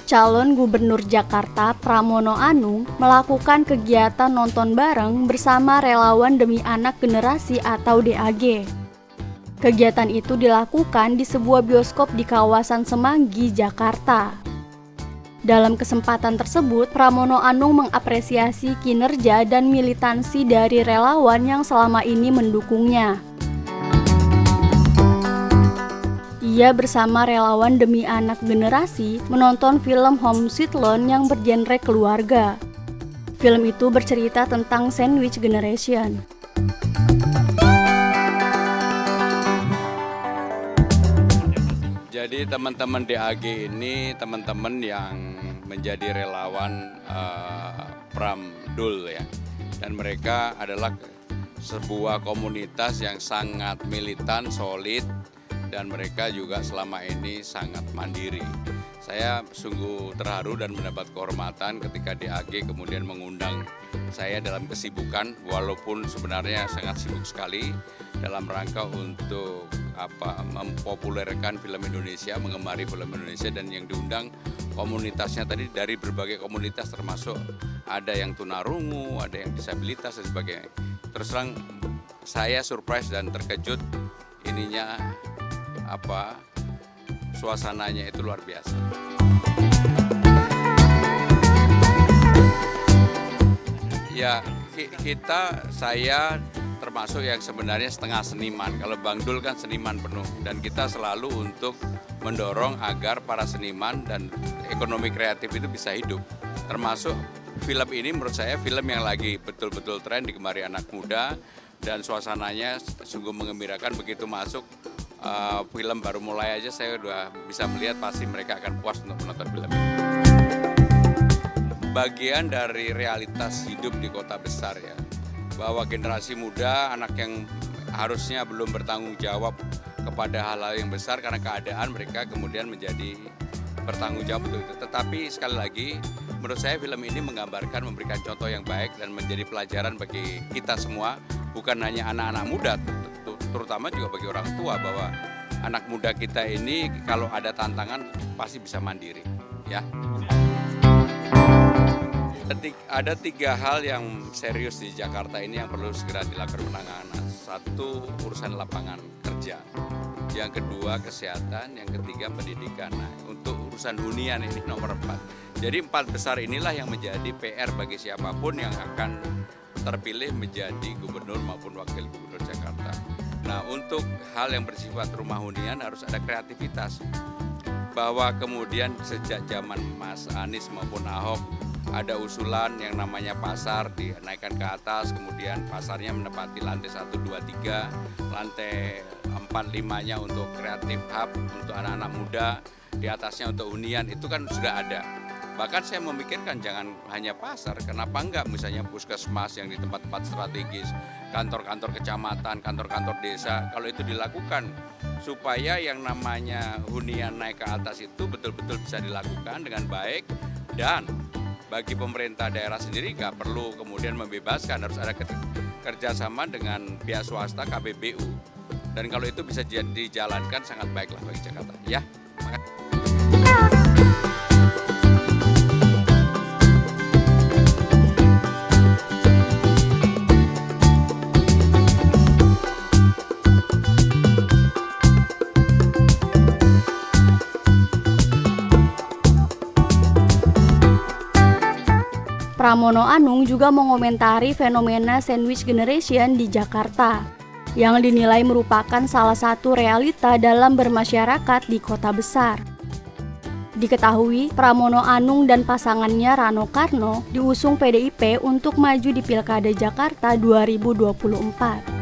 calon gubernur Jakarta Pramono Anung melakukan kegiatan nonton bareng bersama relawan demi anak generasi atau DAG. Kegiatan itu dilakukan di sebuah bioskop di kawasan Semanggi, Jakarta. Dalam kesempatan tersebut, Pramono Anung mengapresiasi kinerja dan militansi dari relawan yang selama ini mendukungnya. Ia bersama relawan demi anak generasi menonton film Home Sweet Loan yang bergenre keluarga. Film itu bercerita tentang sandwich generation. Jadi teman-teman DAG ini teman-teman yang menjadi relawan Pramdul ya. Dan mereka adalah sebuah komunitas yang sangat militan, solid, dan mereka juga selama ini sangat mandiri. Saya sungguh terharu dan mendapat kehormatan ketika DAG kemudian mengundang saya dalam kesibukan, walaupun sebenarnya sangat sibuk sekali dalam rangka untuk mempopulerkan film Indonesia, mengemari film Indonesia, dan yang diundang komunitasnya tadi dari berbagai komunitas, termasuk ada yang tunarungu, ada yang disabilitas dan sebagainya. Terus terang saya surprise dan terkejut, ininya suasananya itu luar biasa. Ya, saya termasuk yang sebenarnya setengah seniman. Kalau Bang Dul kan seniman penuh, dan kita selalu untuk mendorong agar para seniman dan ekonomi kreatif itu bisa hidup. Termasuk film ini menurut saya film yang lagi betul-betul tren digemari anak muda, dan suasananya sungguh menggembirakan. Begitu masuk film baru mulai aja saya udah bisa melihat pasti mereka akan puas untuk menonton film ini. Bagian dari realitas hidup di kota besar ya, bahwa generasi muda, anak yang harusnya belum bertanggung jawab kepada hal-hal yang besar karena keadaan, mereka kemudian menjadi bertanggung jawab untuk itu. Tetapi sekali lagi, menurut saya film ini menggambarkan, memberikan contoh yang baik dan menjadi pelajaran bagi kita semua, bukan hanya anak-anak muda, terutama juga bagi orang tua, bahwa anak muda kita ini kalau ada tantangan pasti bisa mandiri, ya. Ada 3 hal yang serius di Jakarta ini yang perlu segera dilakukan penanganan. 1, urusan lapangan kerja. Yang kedua, kesehatan. Yang ketiga, pendidikan. Nah, untuk urusan hunian ini nomor 4. Jadi 4 besar inilah yang menjadi PR bagi siapapun yang akan terpilih menjadi gubernur maupun wakil gubernur Jakarta. Nah, untuk hal yang bersifat rumah hunian harus ada kreativitas. Bahwa kemudian sejak zaman Mas Anies maupun Ahok, ada usulan yang namanya pasar dinaikkan ke atas, kemudian pasarnya menempati lantai 1, 2, 3, lantai 4, 5-nya untuk kreatif hub, untuk anak-anak muda, di atasnya untuk hunian, itu kan sudah ada. Bahkan saya memikirkan jangan hanya pasar, kenapa enggak misalnya puskesmas yang di tempat-tempat strategis, kantor-kantor kecamatan, kantor-kantor desa, kalau itu dilakukan supaya yang namanya hunian naik ke atas itu betul-betul bisa dilakukan dengan baik, dan bagi pemerintah daerah sendiri nggak perlu kemudian membebaskan, harus ada kerjasama dengan pihak swasta, KPBU. Dan kalau itu bisa dijalankan sangat baiklah bagi Jakarta. Ya, makasih. Pramono Anung juga mengomentari fenomena sandwich generation di Jakarta, yang dinilai merupakan salah satu realita dalam bermasyarakat di kota besar. Diketahui, Pramono Anung dan pasangannya Rano Karno diusung PDIP untuk maju di Pilkada Jakarta 2024.